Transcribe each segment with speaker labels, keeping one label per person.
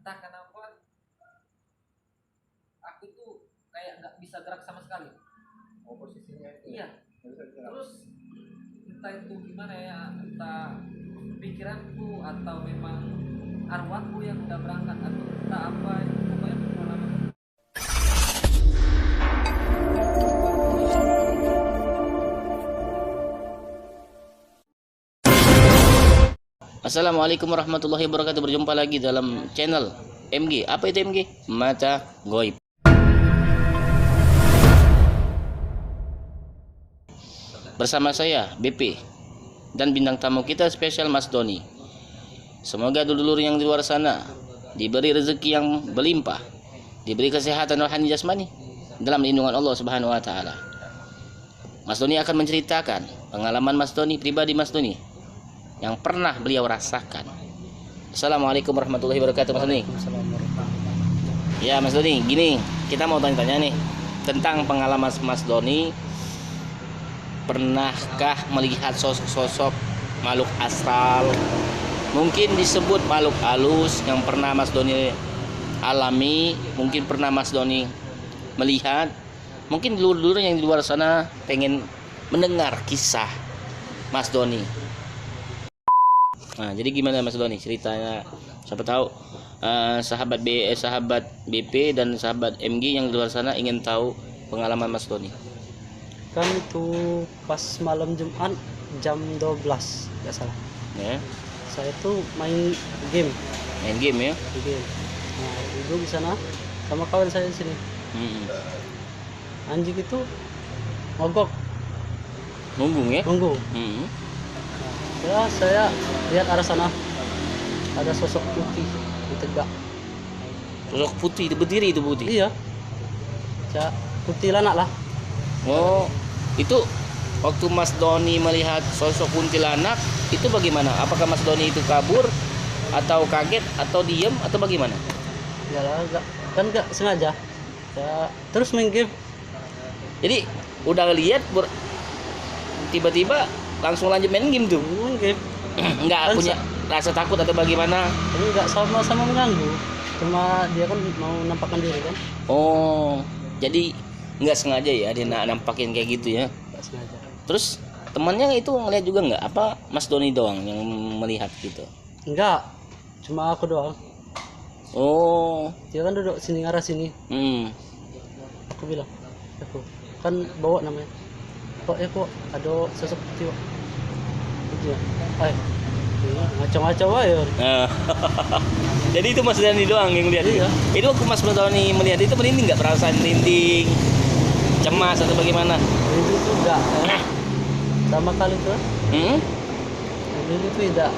Speaker 1: entah kenapa aku tuh kayak nggak bisa gerak sama sekali.
Speaker 2: Oh, posisinya itu.
Speaker 1: Iya.
Speaker 2: Nggak bisa gerak.
Speaker 1: Terus entah itu gimana ya, entah pikiranku atau memang arwahku yang udah berangkat atau entah apa, pokoknya pengalaman.
Speaker 3: Assalamualaikum warahmatullahi wabarakatuh. Berjumpa lagi dalam channel MG. Apa itu MG? Mata Goib. Bersama saya BP dan bintang tamu kita spesial Mas Doni. Semoga dulur yang di luar sana diberi rezeki yang berlimpah, diberi kesehatan rohani jasmani dalam lindungan Allah Subhanahu wa taala. Mas Doni akan menceritakan pengalaman Mas Doni pribadi, Mas Doni yang pernah beliau rasakan. Assalamualaikum warahmatullahi wabarakatuh, Mas Doni. Ya, Mas Doni, gini, kita mau tanya-tanya nih tentang pengalaman Mas Doni. Pernahkah melihat sosok-sosok makhluk astral, mungkin disebut makhluk halus, yang pernah Mas Doni alami? Mungkin pernah Mas Doni melihat. Mungkin dulur-dulur yang di luar sana pengen mendengar kisah Mas Doni. Nah, jadi gimana Mas Doni ceritanya? Siapa tahu sahabat BP dan sahabat MG yang di luar sana ingin tahu pengalaman Mas Doni.
Speaker 4: Kan itu pas malam Jumat jam 12 nggak salah.
Speaker 3: Ya,
Speaker 4: Saya tuh main game.
Speaker 3: main game ya.
Speaker 4: Nah, duduk di sana sama kawan saya di sini. Anjing itu mogok,
Speaker 3: Nunggung ya.
Speaker 4: nunggu. Ya, saya lihat arah sana ada sosok putih di tegak.
Speaker 3: Sosok putih itu berdiri, itu putih.
Speaker 4: Iya, ya putih lanak lah.
Speaker 3: Oh, itu waktu Mas Doni melihat sosok kuntilanak itu bagaimana? Apakah Mas Doni itu kabur atau kaget atau diem atau bagaimana?
Speaker 4: Ya lah, nggak sengaja. Ya terus main game.
Speaker 3: Jadi udah lihat tiba-tiba langsung lanjut main game tuh.
Speaker 4: Main game.
Speaker 3: Nggak
Speaker 4: Kan
Speaker 3: punya rasa takut atau bagaimana?
Speaker 4: Tapi nggak sama-sama mengganggu. Cuma dia kan mau nampakkan diri kan.
Speaker 3: Oh, jadi nggak sengaja ya dia nampakin kayak gitu ya.
Speaker 4: Nggak sengaja.
Speaker 3: Terus temannya itu ngeliat juga nggak? Apa Mas Doni doang yang melihat gitu?
Speaker 4: Enggak, cuma aku doang.
Speaker 3: Oh,
Speaker 4: Dia kan duduk sini arah sini. Aku bilang, aku kan bawa namanya. Kok ada sosok putih. Dia, macam-macam aja.
Speaker 3: Nah, jadi itu Mas Doni doang yang lihat.
Speaker 4: Iya.
Speaker 3: Itu waktu Mas Doni melihat itu merinding nggak? Perasaan merinding, cemas atau bagaimana?
Speaker 4: Ini tuh enggak. Sama kali tuh. Ini tuh tidak.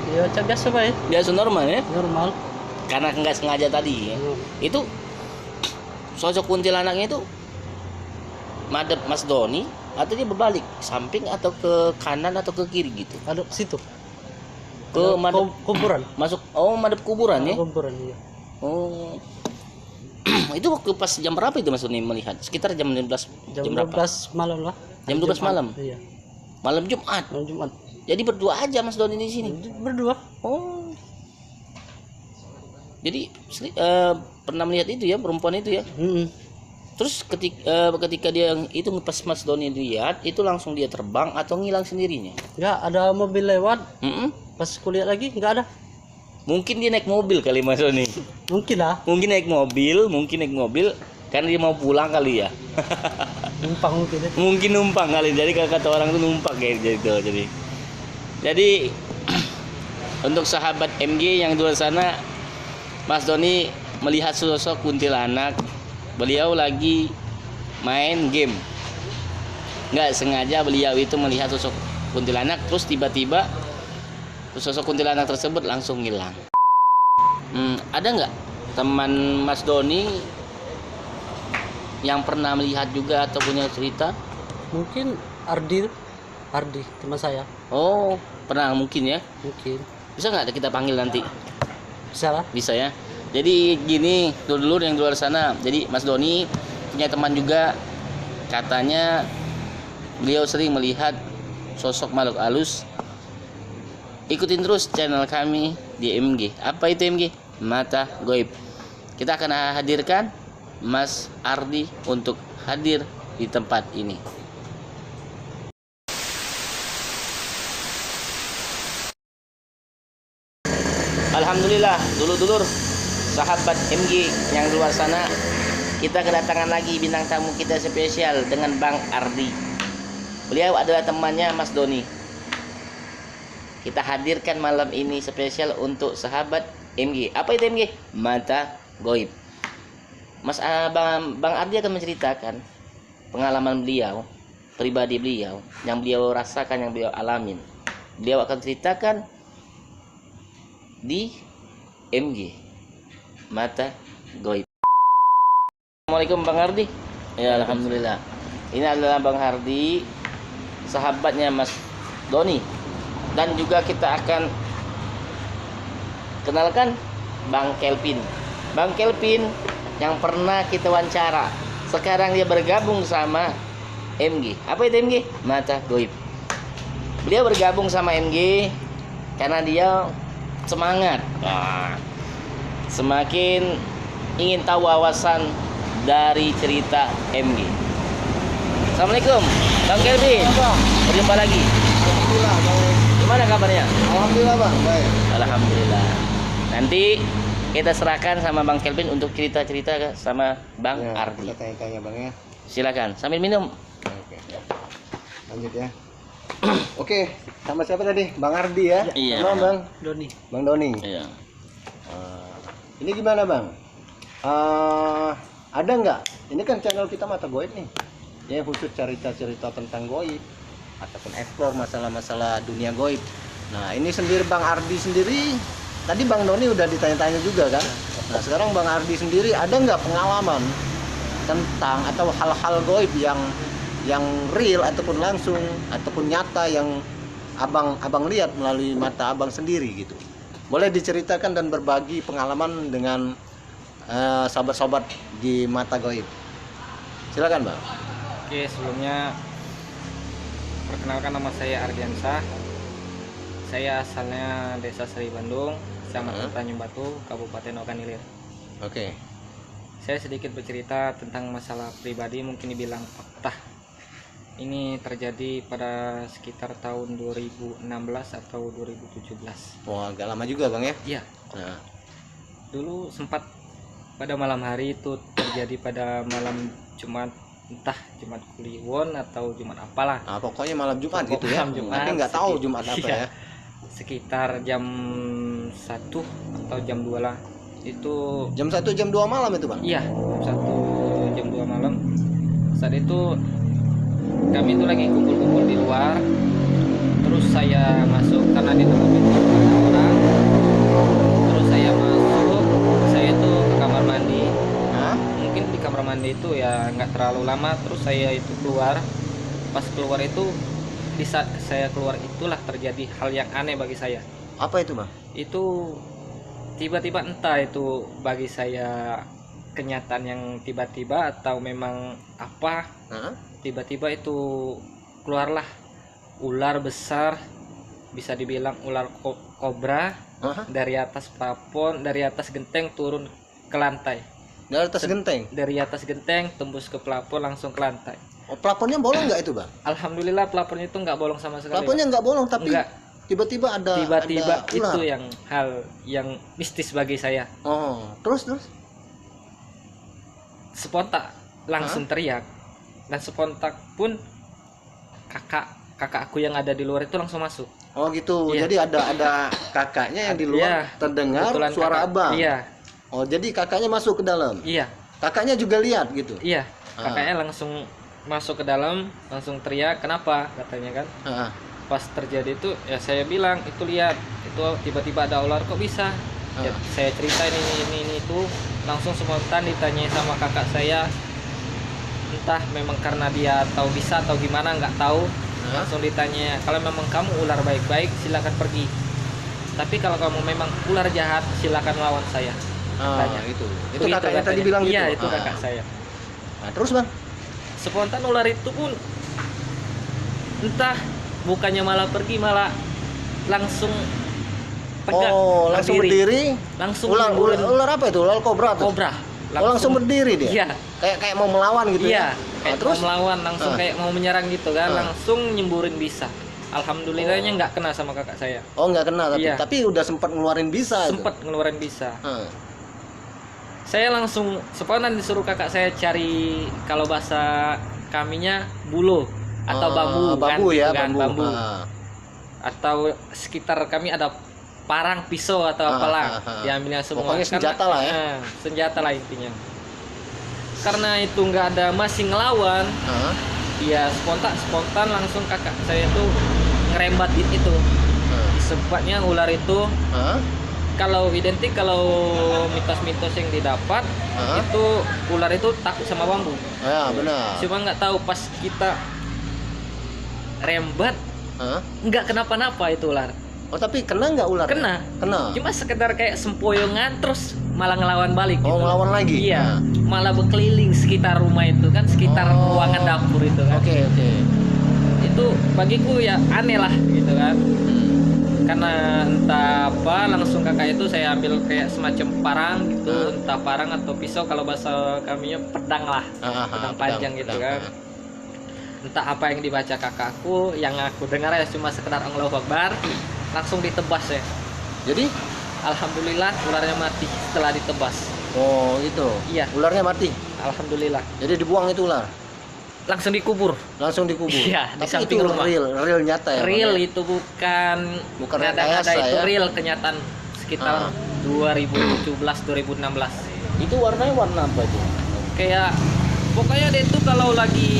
Speaker 4: Ya macam biasa baik.
Speaker 3: Biasa normal ya?
Speaker 4: Normal.
Speaker 3: Karena nggak sengaja tadi ya. Itu sosok kuntilanaknya itu madep Mas Doni atau dia berbalik samping atau ke kanan atau ke kiri gitu?
Speaker 4: Ada situ.
Speaker 3: Ke madep
Speaker 4: kuburan.
Speaker 3: Masuk. Oh, madep kuburan ya?
Speaker 4: Kuburan iya.
Speaker 3: Oh. Itu waktu pas jam berapa itu Mas Doni melihat? Sekitar jam 12
Speaker 4: Jam
Speaker 3: berapa?
Speaker 4: 12 malam lah.
Speaker 3: Jam 12 malam.
Speaker 4: Iya.
Speaker 3: Malam Jumat.
Speaker 4: Malam Jumat.
Speaker 3: Jadi berdua aja Mas Doni di sini.
Speaker 4: Berdua.
Speaker 3: Oh. Jadi pernah melihat itu ya, perempuan itu ya. Terus ketika dia itu pas Mas Doni lihat itu langsung dia terbang atau ngilang sendirinya?
Speaker 4: Enggak, ada mobil lewat. Pas kuliah lagi enggak ada.
Speaker 3: Mungkin dia naik mobil kali Mas Doni.
Speaker 4: Mungkin lah.
Speaker 3: Mungkin naik mobil karena dia mau pulang kali ya.
Speaker 4: Numpang mungkin.
Speaker 3: Mungkin numpang kali. Jadi kata orang tuh numpang kayak gitu. Jadi untuk sahabat MG yang di luar sana, Mas Doni melihat sosok kuntilanak. Beliau lagi main game. Nggak sengaja beliau itu melihat sosok kuntilanak, terus tiba-tiba sosok kuntilanak tersebut langsung hilang. Ada nggak teman Mas Doni yang pernah melihat juga atau punya cerita?
Speaker 4: Mungkin Ardi teman saya.
Speaker 3: Oh, pernah mungkin ya?
Speaker 4: Mungkin.
Speaker 3: Bisa nggak kita panggil nanti?
Speaker 4: Bisa lah.
Speaker 3: Bisa ya. Jadi gini, dulur yang di luar sana. Jadi Mas Doni punya teman juga, katanya beliau sering melihat sosok makhluk halus. Ikutin terus channel kami di MG. Apa itu MG? Mata Goib. Kita akan hadirkan Mas Ardi untuk hadir di tempat ini. Alhamdulillah, dulur-dulur sahabat MG yang di luar sana, kita kedatangan lagi bintang tamu kita spesial dengan Bang Ardi. Beliau adalah temannya Mas Doni. Kita hadirkan malam ini spesial untuk sahabat MG. Apa itu MG? Mata Goib. Bang Ardi akan menceritakan pengalaman beliau, pribadi beliau, yang beliau rasakan, yang beliau alamin. Beliau akan ceritakan di MG Mata Goib. Assalamualaikum Bang Ardi. Ya, alhamdulillah. Ini adalah Bang Ardi, sahabatnya Mas Doni. Dan juga kita akan kenalkan Bang Kelvin. Bang Kelvin yang pernah kita wawancara. Sekarang dia bergabung sama MG. Apa itu MG? Mata Goib. Beliau bergabung sama MG karena dia semangat, semakin ingin tahu wawasan dari cerita MG. Assalamualaikum Bang Kelvin. Berjumpa lagi.
Speaker 2: Alhamdulillah, baik.
Speaker 3: Gimana kabarnya?
Speaker 2: Alhamdulillah bang, baik.
Speaker 3: Alhamdulillah. Nanti kita serahkan sama Bang Kelvin untuk cerita-cerita sama Bang
Speaker 2: Ya,
Speaker 3: Ardi.
Speaker 2: kita tanya-tanya bang ya.
Speaker 3: Silakan sambil minum.
Speaker 2: Oke. Lanjut ya. Oke, sama siapa tadi? Bang Ardi ya?
Speaker 3: Iya.
Speaker 2: Sama bang?
Speaker 4: Doni.
Speaker 2: Bang Doni.
Speaker 3: Iya.
Speaker 2: Ini gimana bang? Ada nggak? Ini kan channel kita Mata Goib nih. Ya khusus cerita-cerita tentang goib ataupun explore masalah-masalah dunia goib. Nah ini sendiri Bang Ardi sendiri. Tadi Bang Doni udah ditanya-tanya juga kan. Nah sekarang Bang Ardi sendiri ada nggak pengalaman tentang atau hal-hal goib yang real ataupun langsung ataupun nyata yang abang lihat melalui mata abang sendiri gitu. Boleh diceritakan dan berbagi pengalaman dengan sahabat-sahabat di Mata Goib. Silakan Bang.
Speaker 5: Oke, sebelumnya perkenalkan, nama saya Ardiansah. Saya asalnya Desa Seri Bandung, Kecamatan Tanjung Batu, Kabupaten Ogan Ilir.
Speaker 2: Oke.
Speaker 5: Saya sedikit bercerita tentang masalah pribadi, mungkin dibilang fakta. Ini terjadi pada sekitar tahun 2016 atau 2017.
Speaker 2: Wah, agak lama juga Bang ya.
Speaker 5: Iya,
Speaker 2: Nah,
Speaker 5: dulu sempat pada malam hari itu terjadi pada malam Jumat, entah Jumat Kliwon atau Jumat apalah.
Speaker 2: pokoknya malam Jumat gitu ya.
Speaker 5: Malam Jumat,
Speaker 2: Tapi nggak tahu Jumat apa
Speaker 5: iya.
Speaker 2: ya.
Speaker 5: Sekitar jam 1 atau jam 2 lah. Itu
Speaker 2: Jam 1 jam 2 malam itu Bang.
Speaker 5: iya, jam 1 jam 2 malam. Saat itu kami itu lagi kumpul-kumpul di luar. Terus saya masuk karena di tempat itu ada orang. Terus saya masuk, saya itu ke kamar mandi.
Speaker 2: Hah?
Speaker 5: Mungkin di kamar mandi itu ya nggak terlalu lama. Terus saya itu keluar. Pas keluar itu, di saat saya keluar itulah terjadi hal yang aneh bagi saya.
Speaker 2: Apa itu Bang?
Speaker 5: Itu tiba-tiba, entah itu bagi saya kenyataan yang tiba-tiba atau memang apa,
Speaker 2: Hah?
Speaker 5: tiba-tiba itu keluarlah ular besar, bisa dibilang ular kobra,
Speaker 2: Hah?
Speaker 5: dari atas plafon, dari atas genteng turun ke lantai,
Speaker 2: Dari atas genteng.
Speaker 5: dari atas genteng tembus ke plafon langsung ke lantai.
Speaker 2: Oh, plafonnya bolong nggak itu Bang?
Speaker 5: Alhamdulillah plafonnya itu nggak bolong sama sekali.
Speaker 2: Plafonnya nggak bolong tapi
Speaker 5: Enggak.
Speaker 2: tiba-tiba ada
Speaker 5: Tiba-tiba
Speaker 2: ada ular.
Speaker 5: itu yang hal yang mistis bagi saya.
Speaker 2: Oh, terus
Speaker 5: Spontak langsung teriak, dan spontak pun kakak aku yang ada di luar itu langsung masuk.
Speaker 2: Oh gitu.
Speaker 5: Iya.
Speaker 2: Jadi ada kakaknya yang di luar
Speaker 5: Iya,
Speaker 2: terdengar
Speaker 5: kebetulan
Speaker 2: suara
Speaker 5: kakak-
Speaker 2: Abang.
Speaker 5: Iya,
Speaker 2: Oh, jadi kakaknya masuk ke dalam.
Speaker 5: iya,
Speaker 2: Kakaknya juga lihat gitu.
Speaker 5: iya. Kakaknya langsung masuk ke dalam, langsung teriak, kenapa? Katanya kan.
Speaker 2: Heeh.
Speaker 5: Pas terjadi itu, ya saya bilang itu lihat, itu tiba-tiba ada ular, kok bisa? Ya, saya ceritain ini itu, langsung spontan ditanya sama kakak saya, entah memang karena dia tahu bisa atau gimana nggak tahu. Langsung ditanya, kalau memang kamu ular baik-baik silakan pergi, tapi kalau kamu memang ular jahat silakan lawan saya. Tanya.
Speaker 2: Itu
Speaker 5: Begitu
Speaker 2: kakaknya tadi
Speaker 5: katanya.
Speaker 2: bilang gitu.
Speaker 5: Iya, itu kakak saya.
Speaker 2: Nah, terus Bang?
Speaker 5: Spontan ular itu pun entah bukannya malah pergi, malah langsung tegak,
Speaker 2: Oh, langsung berdiri.
Speaker 5: langsung
Speaker 2: Ular,
Speaker 5: nyemburin
Speaker 2: ular apa itu? Ular kobra tuh?
Speaker 5: kobra.
Speaker 2: Oh, langsung berdiri dia.
Speaker 5: Iya,
Speaker 2: Kayak mau melawan gitu
Speaker 5: iya.
Speaker 2: ya.
Speaker 5: Kayak
Speaker 2: terus
Speaker 5: mau melawan, langsung
Speaker 2: Ah.
Speaker 5: kayak mau menyerang gitu kan,
Speaker 2: Ah.
Speaker 5: langsung nyemburin bisa. Alhamdulillahnya nggak kena sama kakak saya.
Speaker 2: oh nggak kena tapi
Speaker 5: Iya.
Speaker 2: tapi udah sempat ngeluarin bisa itu.
Speaker 5: Sempat ngeluarin bisa.
Speaker 2: Heeh.
Speaker 5: Saya langsung spontan disuruh kakak saya cari, kalau bahasa kaminya bulo atau bambu,
Speaker 2: bambu
Speaker 5: kan,
Speaker 2: ya,
Speaker 5: gitu kan,
Speaker 2: bambu.
Speaker 5: bambu.
Speaker 2: Ah.
Speaker 5: Atau sekitar kami ada parang, pisau atau apalah, diambilnya semua.
Speaker 2: Pokoknya senjata lah ya.
Speaker 5: Senjata lah intinya. Karena itu nggak ada masih ngelawan,
Speaker 2: Heeh.
Speaker 5: ya spontan langsung kakak saya tuh ngerembat itu. Sebabnya ular itu
Speaker 2: Heeh.
Speaker 5: kalau identik, kalau mitos-mitos yang didapat
Speaker 2: Hah?
Speaker 5: itu ular itu takut sama bambu.
Speaker 2: Ya, benar.
Speaker 5: Cuma nggak tahu pas kita rembat
Speaker 2: Hah?
Speaker 5: nggak kenapa-napa itu ular.
Speaker 2: Oh, tapi kena nggak ular?
Speaker 5: Kena.
Speaker 2: Kena.
Speaker 5: Cuma sekedar kayak sempoyongan terus malah ngelawan balik
Speaker 2: Oh,
Speaker 5: gitu.
Speaker 2: ngelawan lagi?
Speaker 5: Iya.
Speaker 2: Nah.
Speaker 5: Malah berkeliling sekitar rumah itu kan, sekitar
Speaker 2: Oh.
Speaker 5: ruangan dapur itu kan.
Speaker 2: Oke, oke.
Speaker 5: Itu bagiku ya aneh lah gitu kan. Karena entah apa langsung kakak itu saya ambil kayak semacam parang gitu, entah parang atau pisau, kalau bahasa kaminya pedang lah, pedang panjang gitu kan. Entah apa yang dibaca kakakku, yang aku dengar ya cuma sekedar Allahu Akbar, langsung ditebas ya.
Speaker 2: Jadi,
Speaker 5: Alhamdulillah ularnya mati setelah ditebas.
Speaker 2: oh itu.
Speaker 5: Iya.
Speaker 2: Ularnya mati.
Speaker 5: Alhamdulillah.
Speaker 2: Jadi dibuang itu ular.
Speaker 5: Langsung dikubur.
Speaker 2: Langsung dikubur.
Speaker 5: Iya, di
Speaker 2: Tapi
Speaker 5: samping
Speaker 2: itu
Speaker 5: rumah.
Speaker 2: real nyata ya.
Speaker 5: Real
Speaker 2: Bang, ya?
Speaker 5: itu bukan
Speaker 2: Bukan
Speaker 5: ngada-ngada,
Speaker 2: rekayasa,
Speaker 5: itu
Speaker 2: ya?
Speaker 5: real kenyataan sekitar 2017-2016.
Speaker 3: Itu warnanya warna apa itu?
Speaker 5: Kayak pokoknya dia itu kalau lagi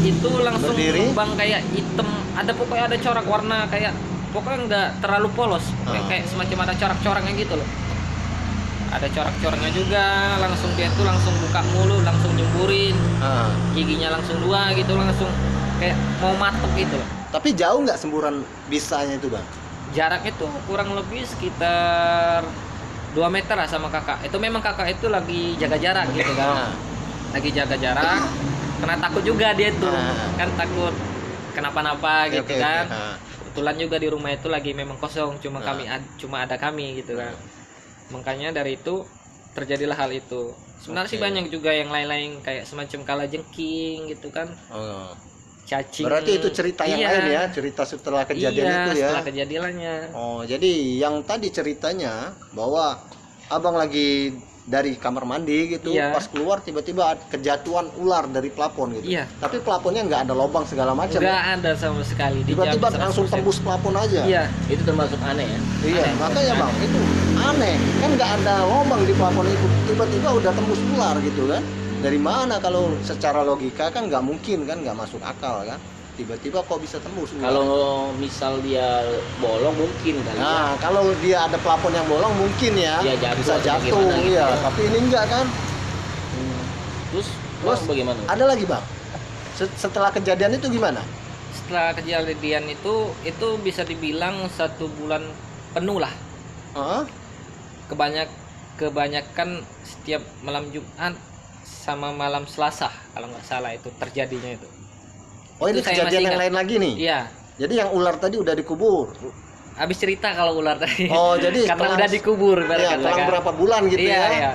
Speaker 5: itu langsung
Speaker 2: Berdiri?
Speaker 5: bang kayak hitam, ada pokoknya ada corak warna kayak pokoknya nggak terlalu polos, kayak semacam ada corak-coraknya gitu loh. Ada corak-coraknya juga, langsung dia tuh langsung buka mulut, langsung nyemburin,
Speaker 2: Ah.
Speaker 5: giginya langsung dua gitu, langsung kayak mau matok gitu loh.
Speaker 2: Tapi jauh nggak semburan bisanya itu, Bang?
Speaker 5: Jaraknya tuh kurang lebih sekitar 2 meter lah sama kakak. Itu memang kakak itu lagi jaga jarak gitu kan. Lagi jaga jarak. Karena takut juga dia tuh. Kan takut kenapa-napa gitu
Speaker 2: Oke,
Speaker 5: kan.
Speaker 2: oke.
Speaker 5: Kebetulan juga di rumah itu lagi memang kosong, cuma cuma ada kami gitu kan. Makanya dari itu terjadilah hal itu. Sebenarnya sih banyak juga yang lain-lain kayak semacam kalajengking gitu kan.
Speaker 2: Oh.
Speaker 5: Cacing.
Speaker 2: Berarti itu cerita yang lain ya, cerita setelah kejadian itu ya.
Speaker 5: Setelah kejadiannya.
Speaker 2: Oh, jadi yang tadi ceritanya bahwa abang lagi dari kamar mandi gitu,
Speaker 5: Iya.
Speaker 2: pas keluar tiba-tiba kejatuhan ular dari plafon gitu.
Speaker 5: Iya.
Speaker 2: Tapi plafonnya nggak ada lubang segala macam.
Speaker 5: Nggak
Speaker 2: Ya?
Speaker 5: ada sama sekali.
Speaker 2: Tiba-tiba
Speaker 5: Dijamin
Speaker 2: langsung
Speaker 5: 100%.
Speaker 2: tembus plafon aja.
Speaker 5: Iya.
Speaker 3: Itu termasuk aneh ya.
Speaker 2: Iya,
Speaker 5: Aneh.
Speaker 2: makanya bang itu aneh kan, nggak ada lubang di plafon itu, tiba-tiba udah tembus ular gitu kan. Dari mana kalau secara logika kan nggak mungkin kan, nggak masuk akal kan. Tiba-tiba kok bisa tembus ular.
Speaker 3: Kalau misal dia bolong mungkin kali ya.
Speaker 2: Nah, kalau dia ada plafon yang bolong mungkin ya,
Speaker 3: Dia jatuh
Speaker 2: bisa
Speaker 3: atau
Speaker 2: jatuh,
Speaker 3: gimana gitu
Speaker 2: iya.
Speaker 3: ya.
Speaker 2: Tapi ini enggak kan?
Speaker 3: Terus
Speaker 2: Terus
Speaker 3: bagaimana?
Speaker 2: ada lagi bang. Setelah kejadian itu gimana?
Speaker 5: Setelah kejadian itu bisa dibilang 1 bulan penuh lah.
Speaker 2: Hah?
Speaker 5: Kebanyakan setiap malam Jumat sama malam Selasa kalau nggak salah itu terjadinya itu.
Speaker 2: Oh, ini
Speaker 5: Itu saya
Speaker 2: kejadian
Speaker 5: masih
Speaker 2: yang
Speaker 5: ingat.
Speaker 2: lain lagi nih.
Speaker 5: Iya.
Speaker 2: Jadi yang ular tadi udah dikubur.
Speaker 5: Habis cerita kalau ular tadi.
Speaker 2: Oh, jadi
Speaker 5: karena udah dikubur
Speaker 2: Iya,
Speaker 5: ibaratnya
Speaker 2: selang
Speaker 5: kan.
Speaker 2: berapa bulan gitu
Speaker 5: Iya,
Speaker 2: ya?
Speaker 5: iya.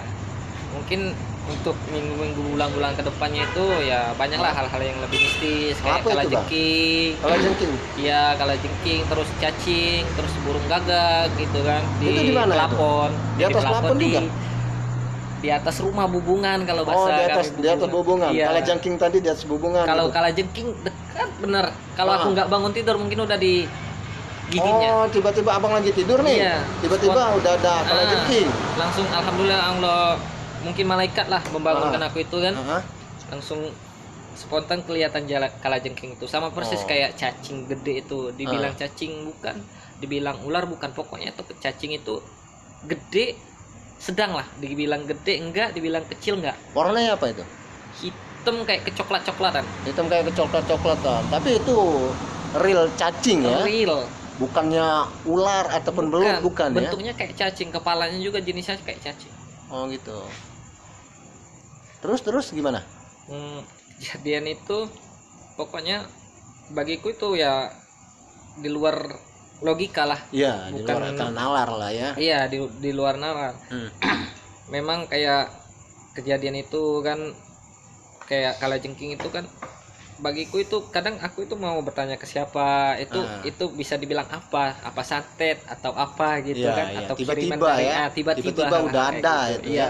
Speaker 5: Mungkin untuk minggu-minggu bulan-bulan ke depannya itu ya banyaklah hal-hal yang lebih mistis kayak
Speaker 2: Apa itu, Bang?
Speaker 5: kalajengking.
Speaker 2: Kalau jengking.
Speaker 5: Iya, kalajengking, terus cacing, terus burung gagak gitu kan
Speaker 2: Itu di mana itu?
Speaker 5: plafon.
Speaker 2: Di atas plafon juga?
Speaker 5: Di atas rumah bubungan kalau
Speaker 2: Oh,
Speaker 5: bahasa
Speaker 2: di atas bubungan.
Speaker 5: Iya.
Speaker 2: Kalau jengking tadi di atas bubungan.
Speaker 5: Kalau
Speaker 2: gitu.
Speaker 5: kalajengking dekat bener. Kalau aku
Speaker 2: Ah.
Speaker 5: nggak bangun tidur mungkin udah di giginya.
Speaker 2: Oh, tiba-tiba abang lagi tidur nih.
Speaker 5: Iya.
Speaker 2: Tiba-tiba udah ada kalau jengking.
Speaker 5: Langsung alhamdulillah Allah, mungkin malaikat lah membangunkan aku itu kan.
Speaker 2: Heeh.
Speaker 5: Langsung spontan kelihatan kalajengking itu sama persis
Speaker 2: Oh.
Speaker 5: kayak cacing gede itu. Dibilang cacing bukan, dibilang ular bukan, pokoknya itu cacing itu gede sedang lah, dibilang gede enggak, dibilang kecil enggak.
Speaker 2: Warnanya apa itu?
Speaker 5: Hitam kayak kecoklat-coklatan.
Speaker 2: Hitam kayak kecoklat-coklatan. Tapi itu real cacing ya.
Speaker 5: Real.
Speaker 2: Bukannya ular ataupun belut, bukan ya.
Speaker 5: Bentuknya kayak cacing, kepalanya juga jenisnya kayak cacing.
Speaker 2: Oh gitu. Terus gimana?
Speaker 5: Kejadian itu pokoknya bagiku itu ya di luar logika lah.
Speaker 2: Iya, di
Speaker 5: Bukan-
Speaker 2: luar akal nalar lah ya.
Speaker 5: Iya, di luar nalar.
Speaker 2: Hmm.
Speaker 5: Memang kayak kejadian itu kan kayak kalajengking itu kan bagiku itu kadang aku itu mau bertanya ke siapa itu bisa dibilang apa santet atau apa gitu
Speaker 2: Iya,
Speaker 5: kan
Speaker 2: iya.
Speaker 5: atau kiriman
Speaker 2: Tiba-tiba
Speaker 5: dari
Speaker 2: ya.
Speaker 5: tiba-tiba
Speaker 2: Tiba-tiba udah
Speaker 5: kayak
Speaker 2: ada
Speaker 5: gitu.
Speaker 2: itu
Speaker 5: Iya.
Speaker 2: ya.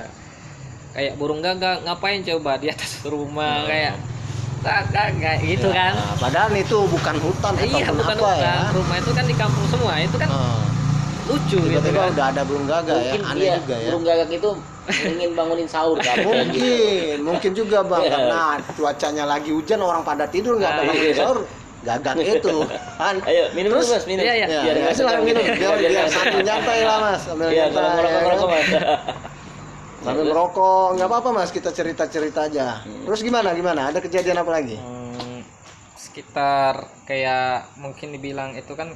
Speaker 5: Kayak burung gagak ngapain coba di atas rumah
Speaker 2: Oh.
Speaker 5: kayak gagak gitu
Speaker 2: Ya,
Speaker 5: kan.
Speaker 2: padahal itu bukan hutan
Speaker 5: Iya,
Speaker 2: ataupun
Speaker 5: bukan
Speaker 2: apa
Speaker 5: hutan.
Speaker 2: ya.
Speaker 5: Rumah itu kan di kampung semua. Itu kan
Speaker 2: Oh,
Speaker 5: lucu gitu
Speaker 2: tiba-tiba
Speaker 5: kan.
Speaker 2: udah ada burung gagak ya.
Speaker 3: Mungkin
Speaker 2: Aneh
Speaker 3: dia
Speaker 2: juga ya.
Speaker 3: burung gagak itu ingin bangunin sahur kan.
Speaker 2: Mungkin juga bang,
Speaker 3: Iya.
Speaker 2: karena cuacanya lagi hujan orang pada tidur nggak ada
Speaker 5: Ah,
Speaker 2: bangun sahur, gagak itu kan.
Speaker 3: Ayo minum dulu
Speaker 2: Terus?
Speaker 3: Mas, minum.
Speaker 5: Iya, iya.
Speaker 2: Ya,
Speaker 3: Biar
Speaker 2: ya,
Speaker 3: nggak
Speaker 2: silahkan
Speaker 3: segar
Speaker 2: minum,
Speaker 3: gitu.
Speaker 2: biar sambil nyantai lah mas, sambil
Speaker 3: Iya,
Speaker 2: nyantai,
Speaker 3: kalau
Speaker 2: ya
Speaker 3: merokok
Speaker 2: kan?
Speaker 3: Mas.
Speaker 2: Sambil merokok, nggak apa-apa mas, kita cerita-cerita aja. Terus gimana? Ada kejadian apa lagi?
Speaker 5: Sekitar kayak mungkin dibilang itu kan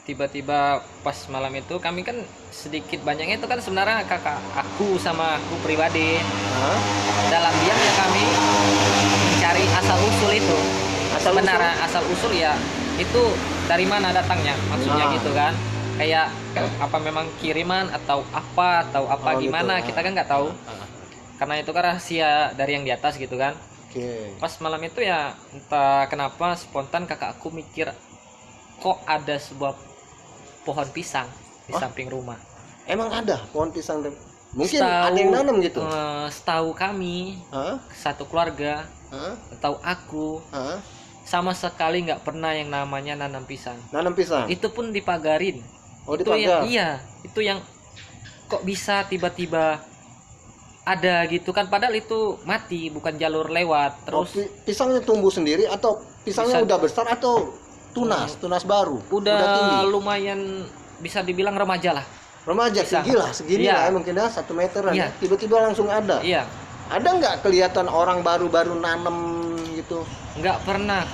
Speaker 5: tiba-tiba pas malam itu kami kan sedikit banyaknya itu kan sebenarnya kakak aku sama aku pribadi
Speaker 2: Hah?
Speaker 5: dalam diam ya kami mencari asal usul itu.
Speaker 2: Asal
Speaker 5: Sebenarnya asal usul ya itu dari mana datangnya maksudnya
Speaker 2: Ah.
Speaker 5: gitu kan, kayak apa memang kiriman atau apa
Speaker 2: Oh,
Speaker 5: gimana
Speaker 2: gitu.
Speaker 5: kita kan nggak tahu
Speaker 2: Ah,
Speaker 5: karena itu kan rahasia dari yang di atas gitu kan.
Speaker 2: Oke.
Speaker 5: Pas malam itu ya entah kenapa spontan kakak aku mikir kok ada sebuah pohon pisang di
Speaker 2: Hah?
Speaker 5: samping rumah.
Speaker 2: Emang ada pohon pisang? Mungkin
Speaker 5: Setahu-
Speaker 2: ada yang nanam gitu?
Speaker 5: Setahu kami
Speaker 2: Hah?
Speaker 5: satu keluarga
Speaker 2: Hah?
Speaker 5: atau aku
Speaker 2: Hah?
Speaker 5: sama sekali nggak pernah yang namanya nanam pisang.
Speaker 2: Nanam pisang?
Speaker 5: Itu pun dipagarin.
Speaker 2: Oh,
Speaker 5: Itu
Speaker 2: dipagar?
Speaker 5: itu yang kok bisa tiba-tiba ada gitu kan, padahal itu mati bukan jalur lewat.
Speaker 2: Oh,
Speaker 5: Terus
Speaker 2: pisangnya tumbuh sendiri atau pisangnya
Speaker 5: Pisang-
Speaker 2: udah besar atau tunas baru?
Speaker 5: udah
Speaker 2: tinggi?
Speaker 5: lumayan bisa dibilang remaja lah.
Speaker 2: Remaja
Speaker 5: pisang.
Speaker 2: tinggi lah, segini
Speaker 5: Iya.
Speaker 2: lah ya, mungkin ya 1 meteran.
Speaker 5: Iya.
Speaker 2: Ya. Tiba-tiba langsung ada.
Speaker 5: Iya,
Speaker 2: Ada nggak kelihatan orang baru-baru nanam gitu?
Speaker 5: nggak pernah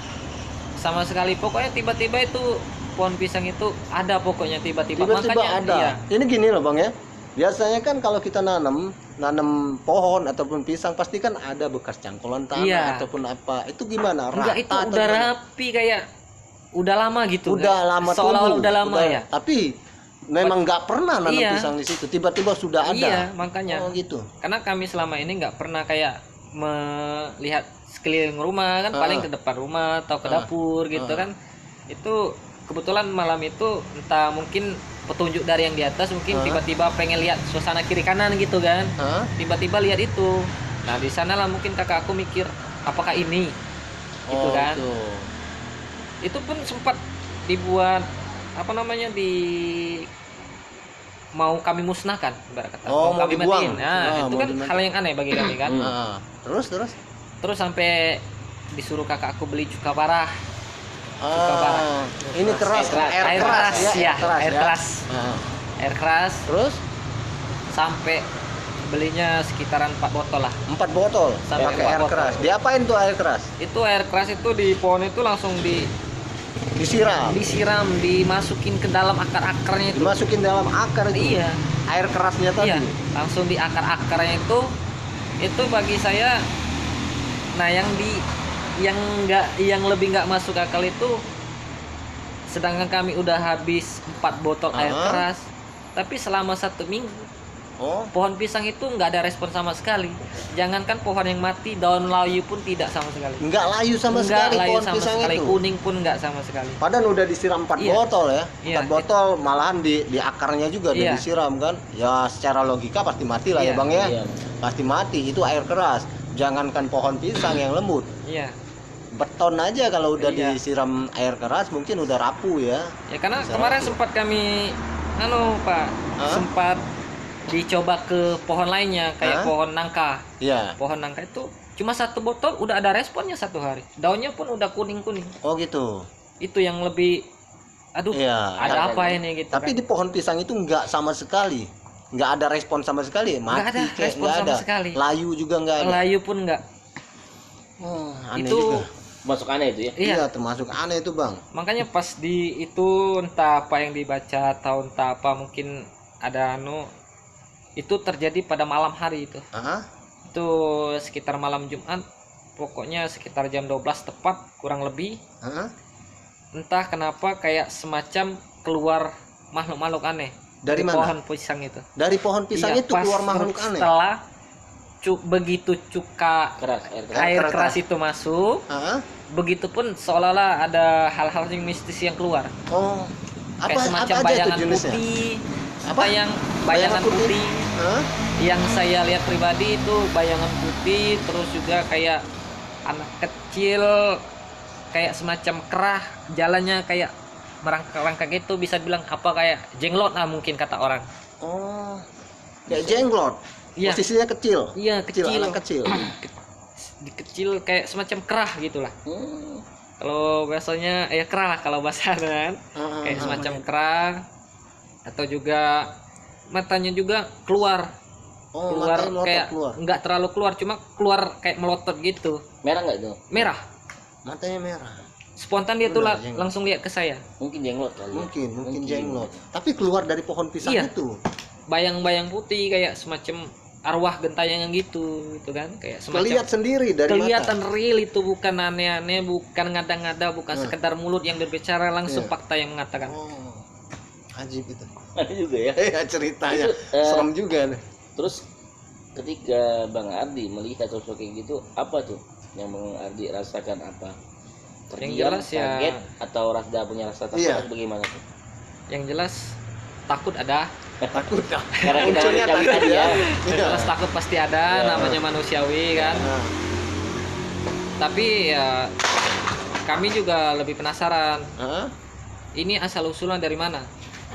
Speaker 5: sama sekali. Pokoknya tiba-tiba itu pohon pisang itu ada, pokoknya tiba-tiba.
Speaker 2: Tiba-tiba
Speaker 5: Makanya
Speaker 2: ada.
Speaker 5: iya,
Speaker 2: Ini gini loh bang ya. Biasanya kan kalau kita nanam pohon ataupun pisang pasti kan ada bekas cangkulan tanah
Speaker 5: Iya.
Speaker 2: ataupun apa. Itu gimana?
Speaker 5: enggak, itu
Speaker 2: atau
Speaker 5: udah
Speaker 2: gimana?
Speaker 5: rapi kayak udah lama gitu.
Speaker 2: Udah lama
Speaker 5: seolah-olah
Speaker 2: tumbuh.
Speaker 5: udah lama ya.
Speaker 2: Tapi memang nggak pernah nanam
Speaker 5: Iya.
Speaker 2: pisang di situ. Tiba-tiba sudah ada.
Speaker 5: Iya, makanya.
Speaker 2: Oh gitu.
Speaker 5: Karena kami selama ini nggak pernah kayak melihat sekeliling rumah kan,
Speaker 2: Ah.
Speaker 5: paling ke depan rumah atau ke
Speaker 2: Ah.
Speaker 5: dapur gitu
Speaker 2: Ah.
Speaker 5: kan. Itu kebetulan malam itu entah mungkin petunjuk dari yang di atas, mungkin
Speaker 2: Ah.
Speaker 5: tiba-tiba pengen lihat suasana kiri kanan gitu kan.
Speaker 2: Hah?
Speaker 5: Tiba-tiba lihat itu. Nah, di sanalah mungkin kakak aku mikir apakah ini gitu
Speaker 2: Oh,
Speaker 5: kan.
Speaker 2: gitu.
Speaker 5: Itu pun sempat dibuat apa namanya mau kami musnahkan ibarat kata.
Speaker 2: Oh, mau
Speaker 5: kami
Speaker 2: dibuang.
Speaker 5: matiin. Nah,
Speaker 2: Ah,
Speaker 5: itu
Speaker 2: mau
Speaker 5: kan
Speaker 2: dimatiin.
Speaker 5: hal yang aneh bagi kami kan.
Speaker 2: Ah. Terus?
Speaker 5: Terus sampai disuruh kakak aku beli cuka parah. parah.
Speaker 2: Ini keras,
Speaker 5: Air keras, ya, air
Speaker 2: ya.
Speaker 5: keras.
Speaker 2: Ah.
Speaker 5: Air keras
Speaker 2: Terus
Speaker 5: sampai belinya sekitaran 4 botol lah.
Speaker 2: 4 botol
Speaker 5: Sampai
Speaker 2: pakai
Speaker 5: 4
Speaker 2: air
Speaker 5: botol.
Speaker 2: keras. Diapain tuh air keras?
Speaker 5: Itu air keras itu di pohon itu langsung
Speaker 2: Disiram.
Speaker 5: disiram, dimasukin ke dalam akar-akarnya itu.
Speaker 2: Dimasukin dalam akar itu.
Speaker 5: Iya.
Speaker 2: Air kerasnya tadi.
Speaker 5: Iya, langsung di akar-akarnya itu bagi saya, nah yang lebih nggak masuk akal itu, sedangkan kami udah habis 4 botol air
Speaker 2: Ah.
Speaker 5: keras, tapi selama 1 minggu
Speaker 2: Oh,
Speaker 5: pohon pisang itu nggak ada respon sama sekali. Jangankan pohon yang mati, daun layu pun tidak sama sekali.
Speaker 2: enggak layu sama
Speaker 5: Nggak
Speaker 2: sekali
Speaker 5: layu
Speaker 2: pohon
Speaker 5: sama
Speaker 2: pisang
Speaker 5: sekali,
Speaker 2: itu.
Speaker 5: kuning pun nggak sama sekali.
Speaker 2: Padahal udah disiram 4
Speaker 5: Iya.
Speaker 2: botol ya.
Speaker 5: Iya,
Speaker 2: 4 botol malahan di akarnya juga udah
Speaker 5: Iya.
Speaker 2: disiram kan. Ya secara logika pasti mati lah
Speaker 5: Iya.
Speaker 2: ya Bang ya.
Speaker 3: Iya.
Speaker 2: Pasti mati, itu air keras. Jangankan pohon pisang yang lembut.
Speaker 5: Iya,
Speaker 2: Beton aja kalau udah
Speaker 5: Iya.
Speaker 2: disiram air keras mungkin udah rapuh ya.
Speaker 5: ya karena
Speaker 2: Bisa
Speaker 5: kemarin
Speaker 2: rapuh.
Speaker 5: sempat kami, Pak,
Speaker 2: Hah?
Speaker 5: sempat dicoba ke pohon lainnya kayak
Speaker 2: Hah?
Speaker 5: pohon nangka.
Speaker 2: Iya.
Speaker 5: Pohon nangka itu cuma 1 botol udah ada responnya 1 hari. Daunnya pun udah kuning-kuning.
Speaker 2: Oh gitu.
Speaker 5: Itu yang lebih, aduh,
Speaker 2: Iya.
Speaker 5: ada apa ini gitu.
Speaker 2: Tapi
Speaker 5: kan.
Speaker 2: di pohon pisang itu nggak sama sekali, nggak ada respon sama sekali, mati
Speaker 5: Nggak ada
Speaker 2: kayak
Speaker 5: respon
Speaker 2: nggak
Speaker 5: sama
Speaker 2: ada.
Speaker 5: sekali.
Speaker 2: Layu juga nggak ada.
Speaker 5: layu pun enggak.
Speaker 2: Aneh
Speaker 5: Itu
Speaker 2: juga.
Speaker 3: Masuk aneh itu ya.
Speaker 5: iya.
Speaker 2: Iya, termasuk aneh itu bang.
Speaker 5: Makanya pas di itu entah apa yang dibaca atau entah apa, mungkin ada itu terjadi pada malam hari itu.
Speaker 2: Ah,
Speaker 5: Itu sekitar malam Jumat, pokoknya sekitar jam 12 tepat kurang lebih.
Speaker 2: ah,
Speaker 5: entah kenapa kayak semacam keluar makhluk-makhluk aneh
Speaker 2: Dari mana?
Speaker 5: pohon pisang itu.
Speaker 2: Dari pohon pisang
Speaker 5: Iya,
Speaker 2: itu
Speaker 5: pas
Speaker 2: keluar makhluk aneh.
Speaker 5: Setelah begitu cuka
Speaker 3: Keras,
Speaker 5: air
Speaker 2: keras.
Speaker 5: keras itu masuk,
Speaker 2: Hah?
Speaker 5: begitupun seolah-olah ada hal-hal yang mistis yang keluar.
Speaker 2: Oh.
Speaker 5: Kayak semacam
Speaker 2: aja itu
Speaker 5: bayangan
Speaker 2: jenisnya?
Speaker 5: putih.
Speaker 2: Apa?
Speaker 5: Yang bayangan putih.
Speaker 2: Hah?
Speaker 5: Yang saya lihat pribadi itu bayangan putih, terus juga kayak anak kecil, kayak semacam kerah, jalannya kayak merangkak-rangkak gitu, bisa bilang apa kayak jenglot lah mungkin kata orang.
Speaker 2: Oh. Kayak jenglot.
Speaker 5: Iya.
Speaker 2: Posisinya kecil.
Speaker 5: Iya, kecil.
Speaker 2: Anak kecil.
Speaker 5: Kecil kayak semacam kerah gitulah.
Speaker 2: Hmm.
Speaker 5: Kalau bahasanya ya kerah lah kalau bahasa kan. Kayak semacam kerah, atau juga matanya juga keluar.
Speaker 2: Oh,
Speaker 5: Keluar
Speaker 2: matanya melotot
Speaker 5: kayak
Speaker 2: keluar.
Speaker 5: nggak terlalu keluar, cuma keluar kayak melotot gitu.
Speaker 3: Merah nggak itu?
Speaker 5: Merah.
Speaker 2: Matanya merah.
Speaker 5: Spontan dia tuh
Speaker 2: Benar, jenglot.
Speaker 5: langsung lihat ke saya.
Speaker 3: Mungkin jenglot kali. ya.
Speaker 2: Mungkin jenglot. Tapi keluar dari pohon pisang
Speaker 5: Iya.
Speaker 2: itu.
Speaker 5: Bayang-bayang putih kayak semacam arwah gentayangan gitu kan, kayak semacam
Speaker 2: Kelihatan sendiri dari
Speaker 5: kelihatan
Speaker 2: mata.
Speaker 5: real itu, bukan aneh-aneh, bukan ngada-ngada, bukan sekedar mulut yang berbicara, langsung
Speaker 2: Iya.
Speaker 5: fakta yang mengatakan.
Speaker 2: Oh. Ajib itu.
Speaker 3: Ada juga ya.
Speaker 2: Ya ceritanya.
Speaker 3: Itu,
Speaker 2: Serem juga nih.
Speaker 3: Terus ketika Bang Ardi melihat sosok kayak gitu, apa tuh yang Bang Ardi rasakan apa?
Speaker 5: Yang
Speaker 3: Terdiam,
Speaker 5: jelas ya-
Speaker 3: kaget, atau rasa punya rasa takut
Speaker 2: Iya.
Speaker 3: atau bagaimana tuh?
Speaker 5: Yang jelas takut ada,
Speaker 2: Takut dah.
Speaker 3: Karena kita
Speaker 2: Munculnya
Speaker 3: udah
Speaker 2: takut
Speaker 3: tadi
Speaker 2: ya.
Speaker 3: ya.
Speaker 5: yang
Speaker 2: Iya.
Speaker 5: jelas takut pasti ada,
Speaker 3: Iya.
Speaker 5: namanya manusiawi kan.
Speaker 2: Nah,
Speaker 5: Tapi ya kami juga lebih penasaran,
Speaker 2: hah?
Speaker 5: ini asal usulnya dari mana?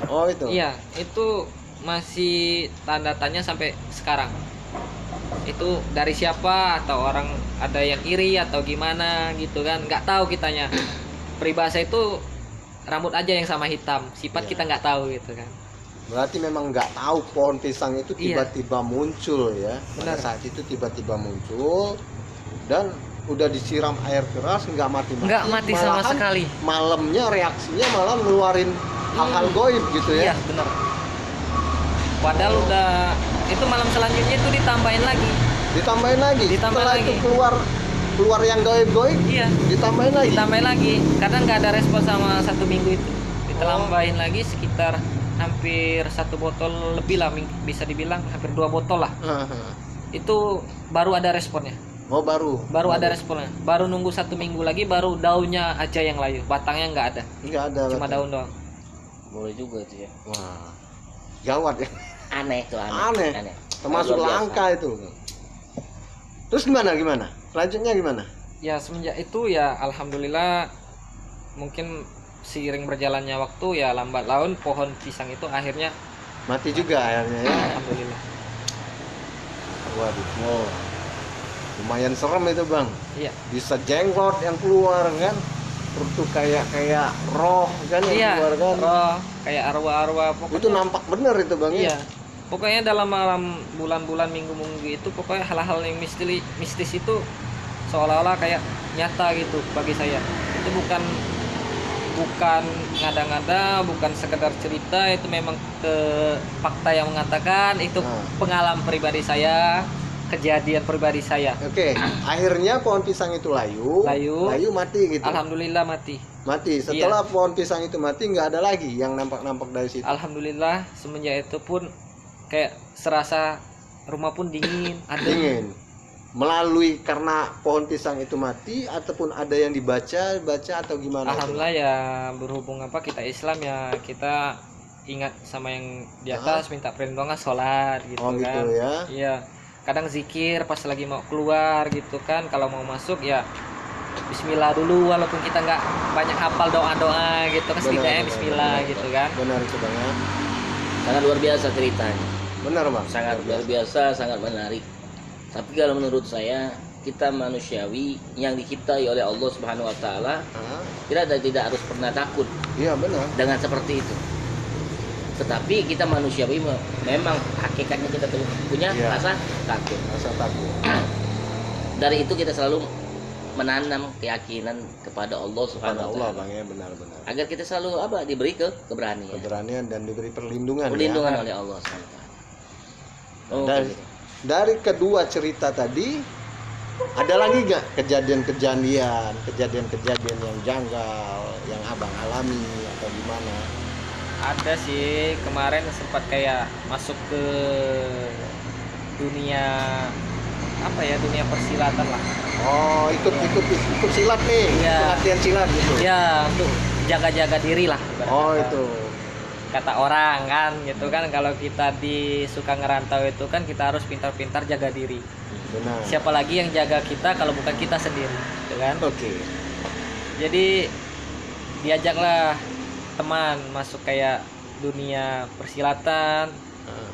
Speaker 2: Oh itu.
Speaker 5: Iya, itu masih tanda tanya sampai sekarang. Itu dari siapa, atau orang ada yang iri atau gimana gitu kan? Nggak tahu kitanya. Peribahasa itu rambut aja yang sama hitam, sifat
Speaker 2: Iya.
Speaker 5: kita nggak tahu gitu kan.
Speaker 2: Berarti memang nggak tahu pohon pisang itu
Speaker 5: Iya.
Speaker 2: tiba-tiba muncul ya. Pada
Speaker 5: Benar.
Speaker 2: saat itu tiba-tiba muncul dan udah disiram air keras nggak mati-mati.
Speaker 5: Nggak mati sama
Speaker 2: Malahan
Speaker 5: sekali.
Speaker 2: Malamnya reaksinya malah ngeluarin hal-hal goib gitu
Speaker 5: Iya,
Speaker 2: ya.
Speaker 5: benar. Padahal udah itu malam selanjutnya itu ditambahin lagi.
Speaker 2: Ditambahin lagi.
Speaker 5: Ditambahin
Speaker 2: Setelah
Speaker 5: lagi.
Speaker 2: itu keluar yang goib-goib,
Speaker 5: Iya,
Speaker 2: ditambahin lagi.
Speaker 5: ditambahin lagi. Karena nggak ada respon sama 1 minggu itu. Ditambahin lagi sekitar hampir 1 botol lebih lah, bisa dibilang hampir 2 botol lah. Itu baru ada responnya.
Speaker 2: Oh baru.
Speaker 5: Baru ada responnya. Baru nunggu 1 minggu lagi, baru daunnya aja yang layu, batangnya nggak ada,
Speaker 2: Nggak ada.
Speaker 5: cuma
Speaker 2: berarti.
Speaker 5: daun doang.
Speaker 3: Boleh juga itu ya.
Speaker 2: Wah. Gawat ya.
Speaker 3: Aneh tuh, aneh.
Speaker 2: Aneh. Termasuk
Speaker 3: Luar biasa.
Speaker 2: langka itu. Terus gimana? Selanjutnya gimana?
Speaker 5: Ya semenjak itu ya alhamdulillah, mungkin seiring berjalannya waktu ya lambat laun pohon pisang itu akhirnya
Speaker 2: Mati juga akhirnya ya.
Speaker 5: alhamdulillah.
Speaker 2: Waduh. Oh. Lumayan serem itu bang.
Speaker 5: Iya.
Speaker 2: Bisa jenglot yang keluar kan. Terus tuh kayak roh kan yang
Speaker 5: Iya,
Speaker 2: keluar kan.
Speaker 5: roh kayak arwah-arwah pokoknya.
Speaker 2: Itu nampak bener itu bang.
Speaker 5: Iya. Pokoknya dalam malam bulan-bulan minggu-minggu itu pokoknya hal-hal yang mistis itu seolah-olah kayak nyata gitu bagi saya. Itu bukan ngada-ngada, bukan sekedar cerita, itu memang fakta yang mengatakan itu
Speaker 2: Nah.
Speaker 5: pengalaman pribadi saya, kejadian pribadi saya.
Speaker 2: Oke. Akhirnya pohon pisang itu layu.
Speaker 5: Layu.
Speaker 2: mati gitu.
Speaker 5: Alhamdulillah mati.
Speaker 2: Mati. Setelah pohon pisang itu mati nggak ada lagi yang nampak dari situ.
Speaker 5: Alhamdulillah semenjak itu pun kayak serasa rumah pun dingin, adem.
Speaker 2: Dingin. Melalui karena pohon pisang itu mati ataupun ada yang dibaca atau gimana?
Speaker 5: Alhamdulillah ya, berhubung kita Islam ya, kita ingat sama yang di atas, minta perlindungan, sholat gitu
Speaker 2: Oh, gitu
Speaker 5: kan.
Speaker 2: ya.
Speaker 5: Iya. Kadang zikir pas lagi mau keluar gitu kan, kalau mau masuk ya Bismillah dulu, walaupun kita nggak banyak hafal doa-doa gitu kan, setidaknya Bismillah gitu kan.
Speaker 2: Benar itu bang ya.
Speaker 3: Sangat luar biasa ceritanya.
Speaker 2: Benar bang.
Speaker 3: Sangat luar biasa, sangat menarik. Tapi kalau menurut saya, kita manusiawi yang diciptai oleh Allah Subhanahu wa taala,
Speaker 2: Ah,
Speaker 3: kita tidak harus pernah takut
Speaker 2: iya benar.
Speaker 3: dengan seperti itu. Tetapi kita manusiawi memang hakikatnya kita punya
Speaker 2: Iya.
Speaker 3: rasa takut.
Speaker 2: Rasa takut.
Speaker 3: Dari itu kita selalu menanam keyakinan kepada Allah
Speaker 2: Pada
Speaker 3: Subhanahu wa
Speaker 2: Allah
Speaker 3: taala.
Speaker 2: bang ya benar-benar.
Speaker 3: Agar kita selalu diberi keberanian.
Speaker 2: Keberanian dan diberi perlindungan.
Speaker 3: Perlindungan
Speaker 2: Ya.
Speaker 3: oleh Allah Subhanahu wa taala. Oh,
Speaker 2: Dan-
Speaker 3: gitu.
Speaker 2: Dari kedua cerita tadi Ada lagi nggak kejadian-kejadian yang janggal yang abang alami atau gimana?
Speaker 5: Ada sih, kemarin sempat kayak masuk ke dunia apa ya, dunia persilatan lah.
Speaker 2: Oh, ikut silat nih,
Speaker 5: Iya.
Speaker 2: latihan silat gitu.
Speaker 5: Ya, untuk jaga-jaga diri lah. ibarat
Speaker 2: Oh,
Speaker 5: kata.
Speaker 2: itu.
Speaker 5: Kata orang kan gitu kan, kalau kita suka ngerantau itu kan kita harus pintar-pintar jaga diri.
Speaker 2: Benar.
Speaker 5: Siapa lagi yang jaga kita kalau bukan kita sendiri, gitu kan?
Speaker 2: Oke.
Speaker 5: Jadi diajaklah teman masuk kayak dunia persilatan.
Speaker 2: Nah,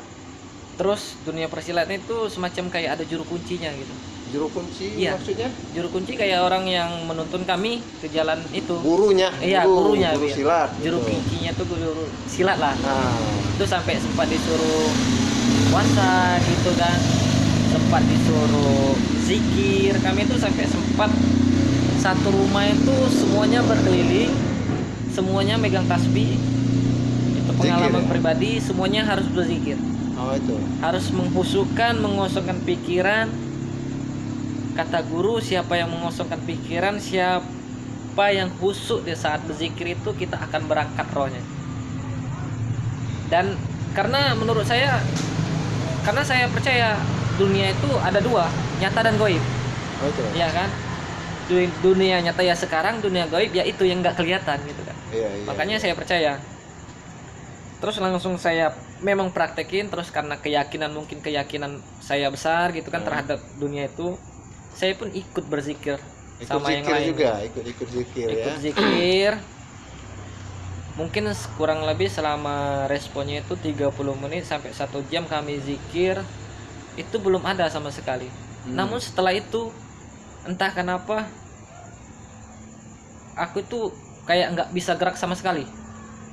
Speaker 5: Terus dunia persilatan itu semacam kayak ada juru kuncinya gitu.
Speaker 2: juru kunci
Speaker 5: Iya.
Speaker 2: maksudnya?
Speaker 5: Juru kunci kayak orang yang menuntun kami ke jalan itu.
Speaker 2: Gurunya.
Speaker 5: Iya, gurunya.
Speaker 2: Guru
Speaker 5: Iya.
Speaker 2: silat.
Speaker 5: Juru
Speaker 2: gitu.
Speaker 5: kuncinya tuh guru silat lah.
Speaker 2: Nah,
Speaker 5: Itu sampai sempat disuruh puasa gitu kan, sempat disuruh zikir. Kami tuh sampai sempat satu rumah itu semuanya berkeliling, semuanya megang tasbih. Itu pengalaman
Speaker 2: Zikir, ya?
Speaker 5: pribadi, semuanya harus berzikir,
Speaker 2: oh itu.
Speaker 5: harus menghusukkan, mengosongkan pikiran. Kata guru, siapa yang mengosongkan pikiran, siapa yang husuk di saat berzikir itu, kita akan berangkat rohnya. Dan karena menurut saya, karena saya percaya dunia itu ada dua, nyata dan goib,
Speaker 2: Oh itu.
Speaker 5: ya kan? Dunia nyata ya sekarang, dunia goib ya itu yang nggak kelihatan gitu kan.
Speaker 2: Iya, iya.
Speaker 5: Makanya saya percaya. Terus langsung saya memang praktekin, terus karena mungkin keyakinan saya besar gitu kan terhadap dunia itu, saya pun ikut berzikir
Speaker 2: ikut
Speaker 5: sama yang
Speaker 2: zikir
Speaker 5: lain.
Speaker 2: juga, ikut zikir ya.
Speaker 5: Ikut zikir. Mungkin kurang lebih selama responnya itu 30 menit sampai 1 jam kami zikir, itu belum ada sama sekali. Namun setelah itu entah kenapa aku itu kayak nggak bisa gerak sama sekali.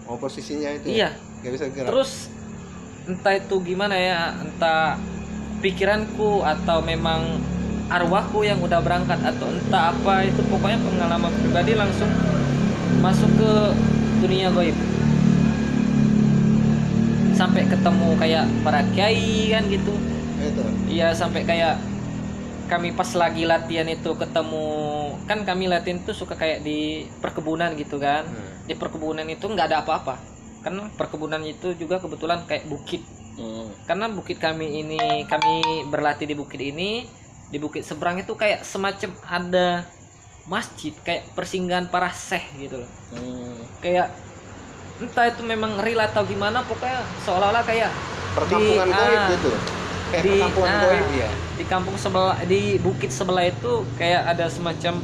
Speaker 2: Oh, posisinya itu.
Speaker 5: Iya.
Speaker 2: Nggak bisa gerak.
Speaker 5: Terus entah itu gimana ya, entah pikiranku atau memang arwahku yang udah berangkat atau entah apa itu, pokoknya pengalaman pribadi langsung masuk ke dunia gaib. Sampai ketemu kayak para kiai kan gitu.
Speaker 2: Itu.
Speaker 5: Iya, sampai kayak kami pas lagi latihan itu ketemu, kan kami latihan tuh suka kayak di perkebunan gitu kan. Di perkebunan itu nggak ada apa-apa. Kan perkebunan itu juga kebetulan kayak bukit. Karena bukit kami berlatih di bukit ini, di bukit seberang itu kayak semacam ada masjid, kayak persinggahan para syekh gitu loh. Kayak entah itu memang real atau gimana, pokoknya seolah-olah kayak
Speaker 2: Perkampungan goib gitu. Perkampungan goib ya.
Speaker 5: Di kampung sebelah, di bukit sebelah itu kayak ada semacam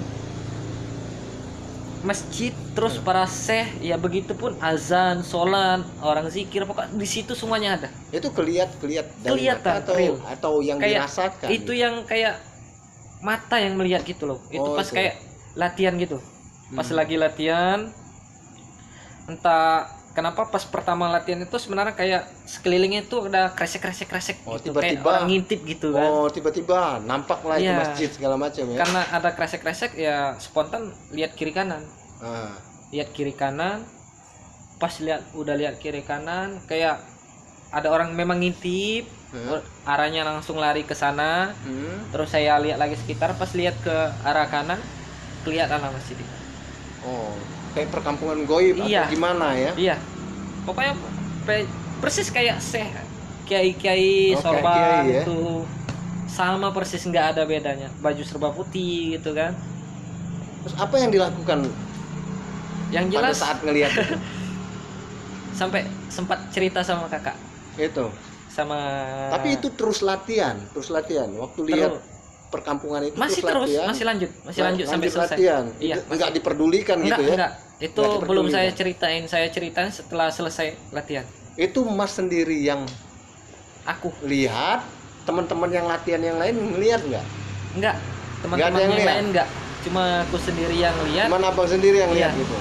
Speaker 5: masjid, terus para syekh ya, begitupun azan, sholat, orang zikir, pokoknya di situ semuanya ada.
Speaker 2: Itu kelihatan dari
Speaker 5: Kelihatan,
Speaker 2: mata
Speaker 5: real.
Speaker 2: atau yang
Speaker 5: Kayak
Speaker 2: dirasakan.
Speaker 5: itu yang kayak mata yang melihat gitu loh. Itu
Speaker 2: Oh,
Speaker 5: pas
Speaker 2: itu.
Speaker 5: kayak latihan gitu. Pas lagi latihan, entah kenapa pas pertama latihan itu sebenarnya kayak sekelilingnya itu ada kresek
Speaker 2: Oh,
Speaker 5: gitu,
Speaker 2: tiba-tiba.
Speaker 5: kayak orang ngintip gitu kan.
Speaker 2: Oh, tiba-tiba nampak lah itu
Speaker 5: Iya.
Speaker 2: masjid segala macam ya.
Speaker 5: Karena ada kresek ya spontan lihat kiri kanan.
Speaker 2: Ah.
Speaker 5: Lihat kiri kanan, pas udah lihat kiri kanan kayak ada orang memang ngintip, arahnya langsung lari ke sana. Terus saya lihat lagi sekitar, pas lihat ke arah kanan kelihatan lah masjid itu.
Speaker 2: Oh, kayak perkampungan goib
Speaker 5: Iya.
Speaker 2: atau gimana ya?
Speaker 5: Iya, pokoknya persis kayak kiai-kiai
Speaker 2: Oh,
Speaker 5: sorban
Speaker 2: kiai-kiai ya.
Speaker 5: itu, sama persis, nggak ada bedanya, baju serba putih gitu kan.
Speaker 2: Terus apa yang dilakukan
Speaker 5: Yang
Speaker 2: pada
Speaker 5: jelas
Speaker 2: saat ngelihat itu?
Speaker 5: sampai sempat cerita sama kakak,
Speaker 2: Itu.
Speaker 5: sama
Speaker 2: Tapi itu terus latihan. Waktu lihat perkampungan itu
Speaker 5: masih terus,
Speaker 2: latihan.
Speaker 5: masih lanjut sampai selesai.
Speaker 2: latihan.
Speaker 5: Iya,
Speaker 2: Itu enggak diperdulikan
Speaker 5: enggak,
Speaker 2: gitu ya.
Speaker 5: enggak. Itu
Speaker 2: Enggak
Speaker 5: belum
Speaker 2: diperdulikan.
Speaker 5: saya ceritain setelah selesai latihan.
Speaker 2: Itu Mas sendiri yang
Speaker 5: Aku
Speaker 2: lihat, teman-teman yang latihan yang lain ngelihat enggak?
Speaker 5: enggak,
Speaker 2: Nggak
Speaker 5: teman-teman
Speaker 2: ada yang
Speaker 5: yang
Speaker 2: lihat?
Speaker 5: lain enggak. Cuma aku sendiri yang lihat.
Speaker 2: Cuman Abang sendiri yang
Speaker 5: Iya.
Speaker 2: lihat gitu.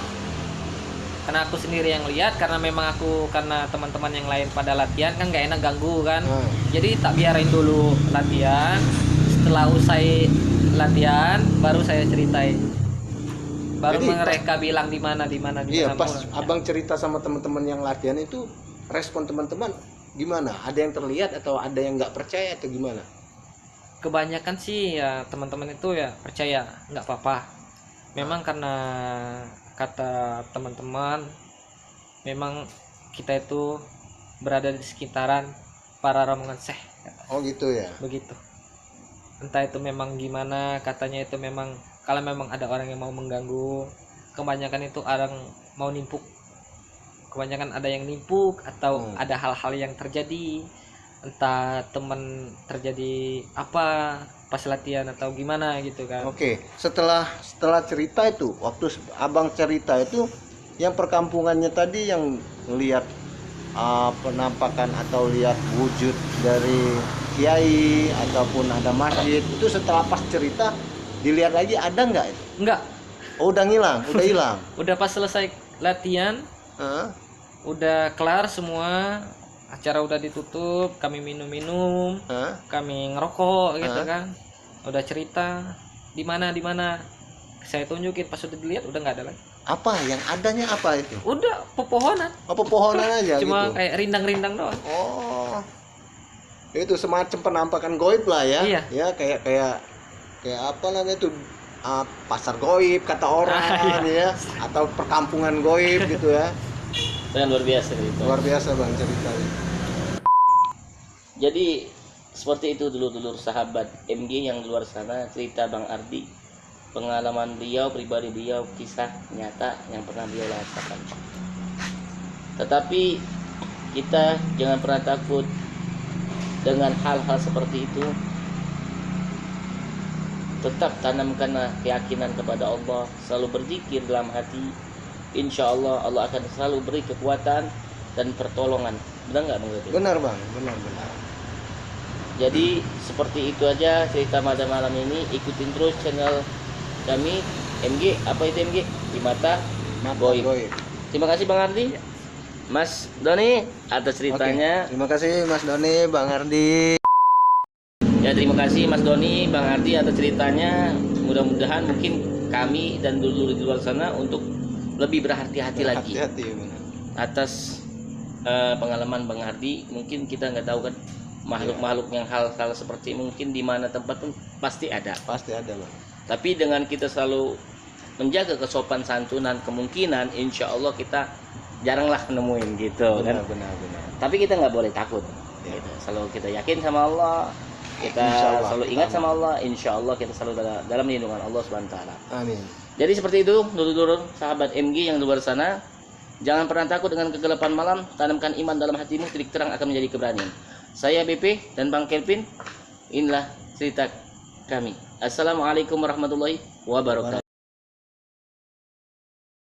Speaker 5: Karena aku sendiri yang lihat, karena memang karena teman-teman yang lain pada latihan kan nggak enak ganggu kan. Jadi tak biarin dulu latihan. Setelah usai latihan baru saya ceritain. Baru
Speaker 2: Jadi,
Speaker 5: mereka bilang di mana.
Speaker 2: Iya, pas Abang cerita sama teman-teman yang latihan itu, respon teman-teman gimana? Ada yang terlihat atau ada yang nggak percaya atau gimana?
Speaker 5: kebanyakan sih ya teman-teman itu ya percaya nggak apa-apa. Memang karena kata teman-teman, memang kita itu berada di sekitaran para rombongan Syekh,
Speaker 2: Oh gitu ya.
Speaker 5: begitu. Entah itu memang gimana, katanya itu memang kalau memang ada orang yang mau mengganggu, kebanyakan itu orang mau nimpuk. Kebanyakan ada yang nimpuk atau ada hal-hal yang terjadi, entah teman terjadi apa pas latihan atau gimana gitu kan.
Speaker 2: Oke, setelah cerita itu, waktu abang cerita itu, yang perkampungannya tadi yang lihat penampakan atau lihat wujud dari kiai ataupun ada masjid, itu setelah pas cerita dilihat lagi ada nggak itu?
Speaker 5: Enggak,
Speaker 2: Oh udah ngilang, udah hilang.
Speaker 5: udah pas selesai latihan,
Speaker 2: Hah?
Speaker 5: udah kelar semua, acara udah ditutup, kami minum-minum,
Speaker 2: Hah?
Speaker 5: kami ngerokok gitu
Speaker 2: Hah?
Speaker 5: kan. Udah cerita di mana, saya tunjukin, pas udah dilihat udah nggak ada lagi.
Speaker 2: Apa yang adanya apa itu?
Speaker 5: Udah pepohonan,
Speaker 2: Oh pepohonan aja
Speaker 5: cuma
Speaker 2: gitu.
Speaker 5: kayak rindang-rindang doang.
Speaker 2: Oh, itu semacam penampakan goib lah ya.
Speaker 5: Iya.
Speaker 2: Ya kayak apa namanya itu, pasar goib kata orang ya, atau perkampungan goib gitu ya.
Speaker 3: Dengan luar biasa gitu.
Speaker 2: Luar biasa bang ceritanya.
Speaker 3: Jadi seperti itu dulur-dulur sahabat MG yang di luar sana, cerita Bang Ardi, pengalaman beliau, pribadi beliau, kisah nyata yang pernah beliau rasakan. Tetapi kita jangan pernah takut dengan hal-hal seperti itu. Tetap tanamkanlah keyakinan kepada Allah, selalu berzikir dalam hati. Insya Allah Allah akan selalu beri kekuatan dan pertolongan. Benar nggak Bang Ardi?
Speaker 2: Benar bang, benar.
Speaker 3: Jadi seperti itu aja cerita pada malam ini. Ikutin terus channel kami MG, apa itu MG? Di Mata Goib.
Speaker 2: Goib.
Speaker 3: Terima kasih Bang Ardi, Mas Doni atas ceritanya.
Speaker 2: Oke. Terima kasih Mas Doni, Bang Ardi.
Speaker 3: Ya terima kasih Mas Doni, Bang Ardi atas ceritanya. Mudah-mudahan mungkin kami dan dulu di luar sana untuk lebih berhati-hati lagi
Speaker 2: Hati-hati benar.
Speaker 3: atas pengalaman Bang Ardi. Mungkin kita nggak tahu kan makhluk-makhluk yang hal-hal seperti mungkin di mana tempat pun pasti ada.
Speaker 2: Pasti ada bang.
Speaker 3: Tapi dengan kita selalu menjaga kesopan santunan, kemungkinan insya Allah kita jaranglah nemuin gitu kan.
Speaker 2: Benar.
Speaker 3: Tapi kita nggak boleh takut.
Speaker 2: Ya.
Speaker 3: Gitu. Selalu kita yakin sama Allah, kita
Speaker 2: Insya Allah,
Speaker 3: selalu ingat
Speaker 2: pertama.
Speaker 3: sama Allah. Insya Allah kita selalu dalam lindungan Allah SWT.
Speaker 2: Amin.
Speaker 3: Jadi seperti itu, dulur-dulur sahabat MG yang di luar sana. Jangan pernah takut dengan kegelapan malam. Tanamkan iman dalam hatimu, titik terang akan menjadi keberanian. Saya BP dan Bang Kelvin. Inilah cerita kami. Assalamualaikum warahmatullahi wabarakatuh.